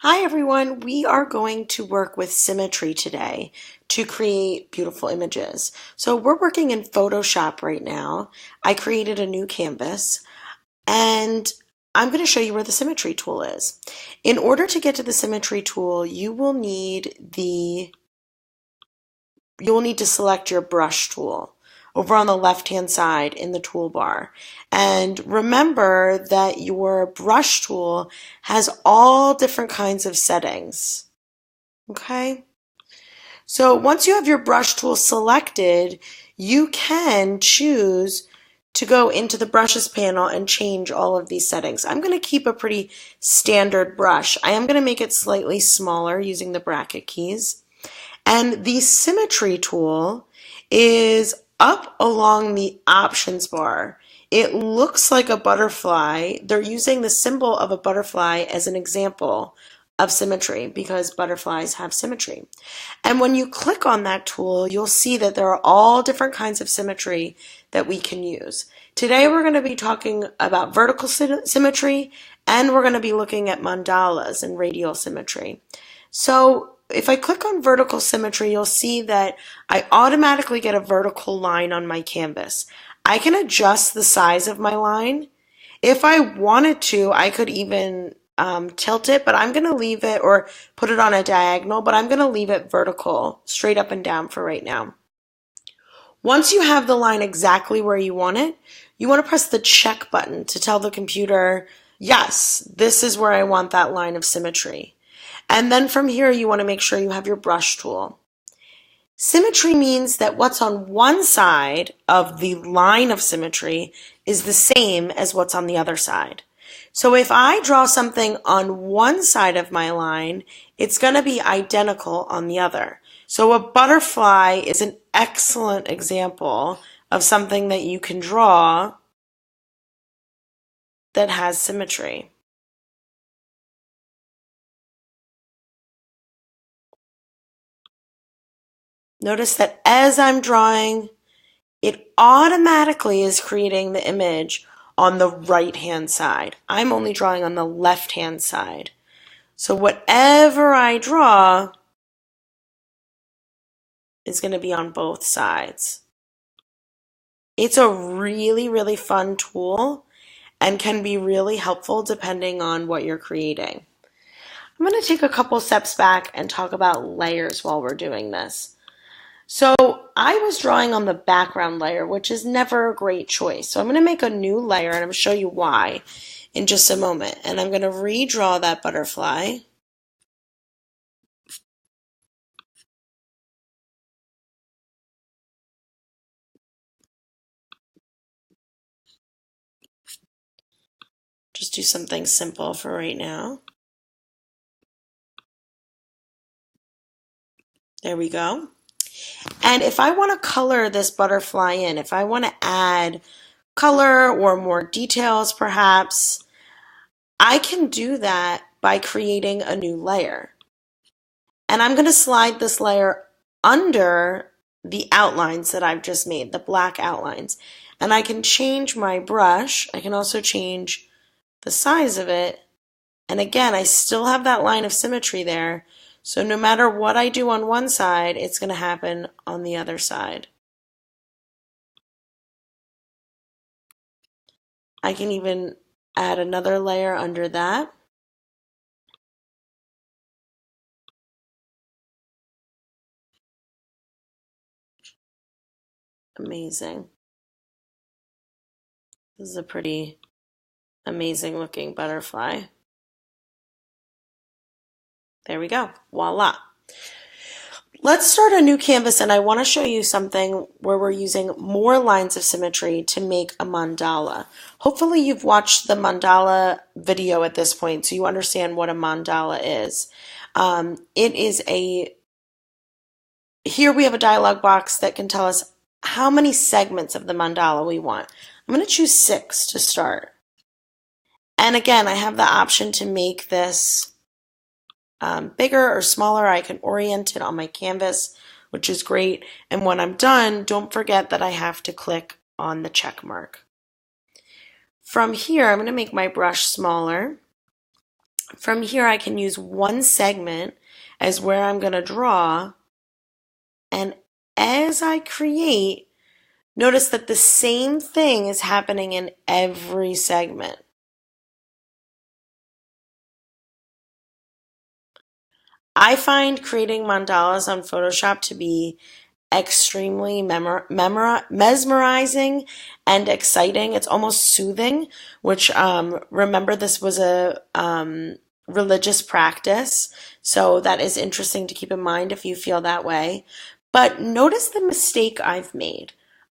Hi everyone, we are going to work with Symmetry today to create beautiful images. So we're working in Photoshop right now. I created a new canvas and I'm going to show you where the Symmetry tool is. In order to get to the Symmetry tool, you will need to select your brush tool over on the left-hand side in the toolbar. And remember that your brush tool has all different kinds of settings. Okay? So once you have your brush tool selected, you can choose to go into the brushes panel and change all of these settings. I'm going to keep a pretty standard brush. I am going to make it slightly smaller using the bracket keys. And the Symmetry tool is up along the options bar. It looks like a butterfly. They're using the symbol of a butterfly as an example of symmetry because butterflies have symmetry. And when you click on that tool, you'll see that there are all different kinds of symmetry that we can use. Today we're going to be talking about vertical symmetry, and we're going to be looking at mandalas and radial symmetry. So if I click on vertical symmetry, you'll see that I automatically get a vertical line on my canvas. I can adjust the size of my line. If I wanted to, I could even tilt it, but I'm going to leave it, or put it on a diagonal, but I'm going to leave it vertical, straight up and down for right now. Once you have the line exactly where you want it, you want to press the check button to tell the computer, yes, this is where I want that line of symmetry. And then from here, you want to make sure you have your brush tool. Symmetry means that what's on one side of the line of symmetry is the same as what's on the other side. So if I draw something on one side of my line, it's going to be identical on the other. So a butterfly is an excellent example of something that you can draw that has symmetry. Notice that as I'm drawing, it automatically is creating the image on the right-hand side. I'm only drawing on the left-hand side. So whatever I draw is going to be on both sides. It's a really, really fun tool and can be really helpful depending on what you're creating. I'm going to take a couple steps back and talk about layers while we're doing this. So I was drawing on the background layer, which is never a great choice. So I'm going to make a new layer, and I'm going to show you why in just a moment. And I'm going to redraw that butterfly. Just do something simple for right now. There we go. And if I want to color this butterfly in, if I want to add color or more details perhaps, I can do that by creating a new layer. And I'm going to slide this layer under the outlines that I've just made, the black outlines. And I can change my brush. I can also change the size of it. And again, I still have that line of symmetry there. So no matter what I do on one side, it's going to happen on the other side. I can even add another layer under that. Amazing. This is a pretty amazing looking butterfly. There we go. Voila. Let's start a new canvas, and I want to show you something where we're using more lines of symmetry to make a mandala. Hopefully you've watched the mandala video at this point, so you understand what a mandala is. Here we have a dialog box that can tell us how many segments of the mandala we want. I'm going to choose 6 to start. And again, I have the option to make this bigger or smaller. I can orient it on my canvas, which is great. And when I'm done, don't forget that I have to click on the check mark. From here, I'm going to make my brush smaller. From here, I can use one segment as where I'm going to draw. And as I create, notice that the same thing is happening in every segment. I find creating mandalas on Photoshop to be extremely mesmerizing and exciting. It's almost soothing, which remember this was a religious practice, so that is interesting to keep in mind if you feel that way. But notice the mistake I've made.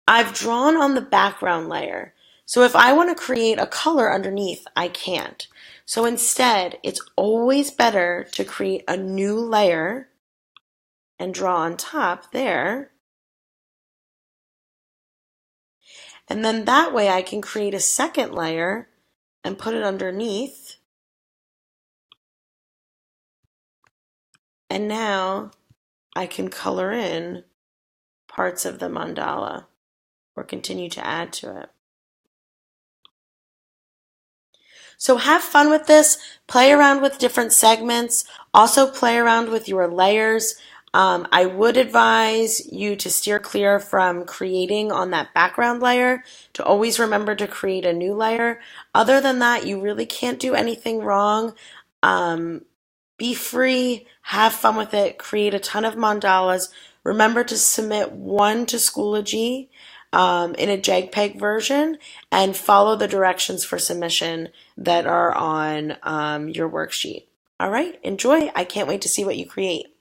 I've drawn on the background layer. So if I want to create a color underneath, I can't. So instead, it's always better to create a new layer and draw on top there. And then that way I can create a second layer and put it underneath. And now I can color in parts of the mandala or continue to add to it. So have fun with this, play around with different segments, also play around with your layers. I would advise you to steer clear from creating on that background layer, to always remember to create a new layer. Other than that, you really can't do anything wrong. Be free, have fun with it, create a ton of mandalas. Remember to submit one to Schoology in a JPEG version, and follow the directions for submission that are on your worksheet. All right, enjoy. I can't wait to see what you create.